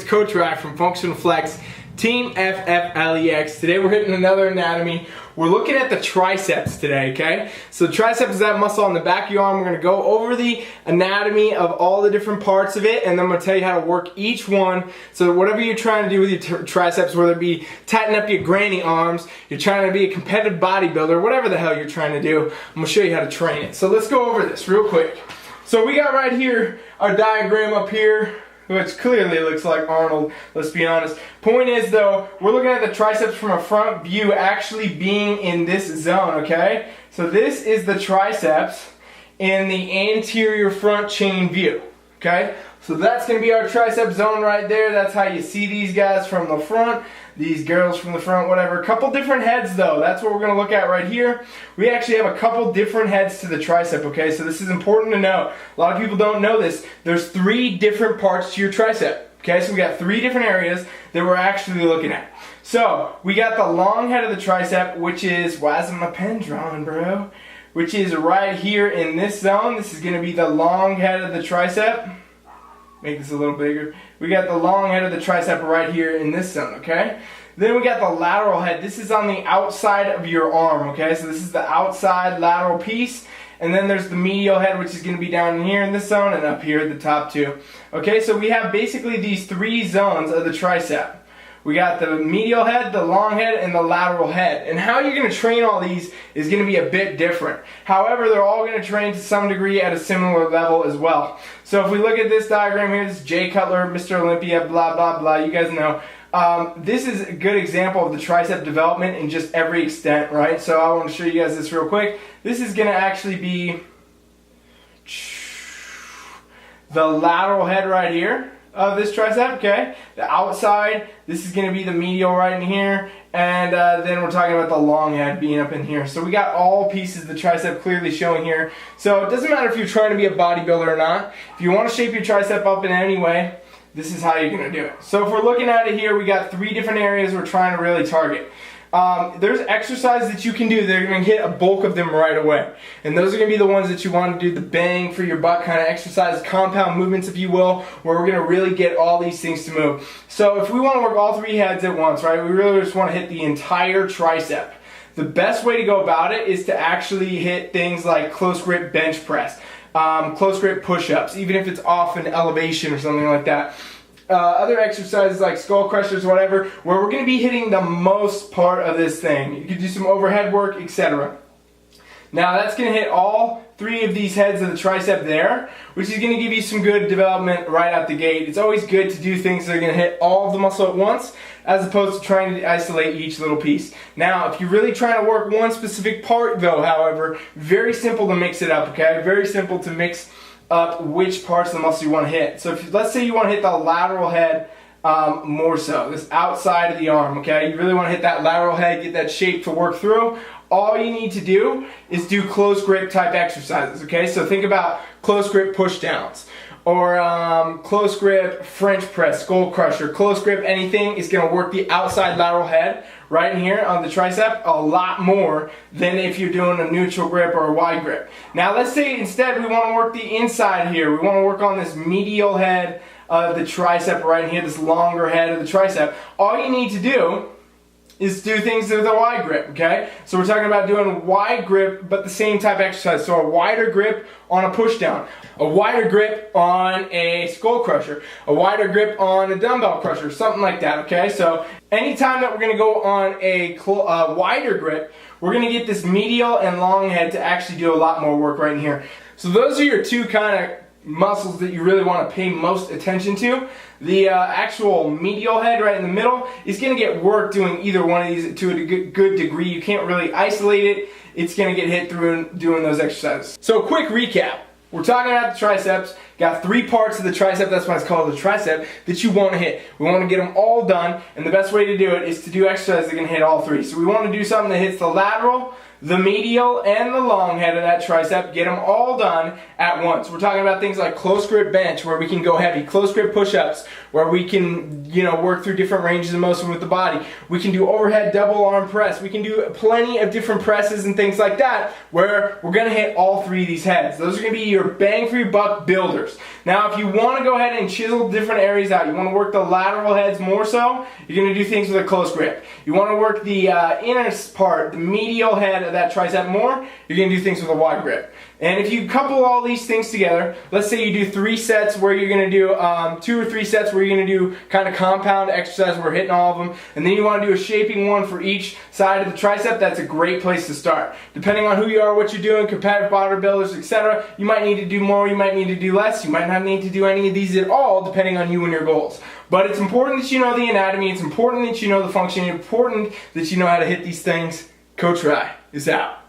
It's Coach Rye from Functional Flex, Team FFLEX. Today we're hitting another anatomy. We're looking at the triceps today, okay? So the triceps is that muscle on the back of your arm. We're gonna go over the anatomy of all the different parts of it, and then I'm gonna tell you how to work each one. So whatever you're trying to do with your triceps, whether it be tighten up your granny arms, you're trying to be a competitive bodybuilder, whatever the hell you're trying to do, I'm gonna show you how to train it. So let's go over this real quick. So we got right here our diagram up here, which clearly looks like Arnold, let's be honest. Point is though, we're looking at the triceps from a front view actually being in this zone, okay? So this is the triceps in the anterior front chain view, okay? So that's gonna be our tricep zone right there. That's how you see these guys from the front, these girls from the front, whatever. A couple different heads though, that's what we're gonna look at right here. We actually have a couple different heads to the tricep, okay? So this is important to know. A lot of people don't know this. There's 3 different parts to your tricep, okay? So we got 3 different areas that we're actually looking at. So we got the long head of the tricep, which is, why isn't my pen drawing, bro? Which is right here in this zone. This is gonna be the long head of the tricep. Make this a little bigger. We got the long head of the tricep right here in this zone, okay? Then we got the lateral head. This is on the outside of your arm, okay? So this is the outside lateral piece. And then there's the medial head, which is going to be down in here in this zone and up here at the top too. Okay, so we have basically these 3 zones of the tricep. We got the medial head, the long head, and the lateral head. And how you're going to train all these is going to be a bit different. However, they're all going to train to some degree at a similar level as well. So if we look at this diagram here, this is Jay Cutler, Mr. Olympia, blah, blah, blah. You guys know. This is a good example of the tricep development in just every extent, right? So I want to show you guys this real quick. This is going to actually be the lateral head right here of this tricep, okay? The outside, this is going to be the medial right in here, and then we're talking about the long head being up in here. So we got all pieces of the tricep clearly showing here. So it doesn't matter if you're trying to be a bodybuilder or not. If you want to shape your tricep up in any way, this is how you're going to do it. So if we're looking at it here, we got 3 different areas we're trying to really target. There's exercises that you can do that are going to hit a bulk of them right away. And those are going to be the ones that you want to do, the bang for your butt kind of exercise, compound movements if you will, where we're going to really get all these things to move. So if we want to work all 3 heads at once, right, we really just want to hit the entire tricep. The best way to go about it is to actually hit things like close grip bench press, close grip push-ups, even if it's off an elevation or something like that. Other exercises like skull crushers, whatever, where we're going to be hitting the most part of this thing. You could do some overhead work, etc. Now that's going to hit all 3 of these heads of the tricep there, which is going to give you some good development right out the gate. It's always good to do things that are going to hit all of the muscle at once, as opposed to trying to isolate each little piece. Now, if you're really trying to work one specific part though, however, very simple to mix it up, okay? Very simple to mix up which parts of the muscle you want to hit. So if let's say you want to hit the lateral head more so, this outside of the arm, okay? You really want to hit that lateral head, get that shape to work through. All you need to do is do close grip type exercises, okay? So think about close grip push downs, or close grip French press, skull crusher, close grip anything is going to work the outside lateral head right in here on the tricep a lot more than if you're doing a neutral grip or a wide grip. Now let's say instead we want to work the inside here. We want to work on this medial head of the tricep right in here, this longer head of the tricep. All you need to do is do things with a wide grip, okay? So we're talking about doing wide grip, but the same type of exercise. So a wider grip on a push down, a wider grip on a skull crusher, a wider grip on a dumbbell crusher, something like that, okay? So anytime that we're gonna go on a wider grip, we're gonna get this medial and long head to actually do a lot more work right in here. So those are your 2 kind of muscles that you really want to pay most attention to. The actual medial head right in the middle is going to get work doing either one of these to a good degree. You can't really isolate it. It's going to get hit through doing those exercises. So quick recap. We're talking about the triceps. Got 3 parts of the tricep, that's why it's called the tricep, that you want to hit. We want to get them all done, and the best way to do it is to do exercises that can hit all 3. So we want to do something that hits the lateral, the medial and the long head of that tricep, get them all done at once. We're talking about things like close grip bench, where we can go heavy, close grip push-ups, where we can, work through different ranges of motion with the body. We can do overhead double arm press. We can do plenty of different presses and things like that, where we're going to hit all three of these heads. Those are going to be your bang for your buck builders. Now, if you want to go ahead and chisel different areas out, you want to work the lateral heads more so, you're going to do things with a close grip. You want to work the inner part, the medial head of that tricep more, you're going to do things with a wide grip. And if you couple all these things together, let's say you do 3 sets where you're going to do 2 or 3 sets where you're going to do kind of compound exercise where we're hitting all of them, and then you want to do a shaping one for each side of the tricep, that's a great place to start. Depending on who you are, what you're doing, competitive bodybuilders, etc., you might need to do more, you might need to do less, you might not need to do any of these at all, depending on you and your goals. But it's important that you know the anatomy, it's important that you know the function, it's important that you know how to hit these things. Coach Rye is out.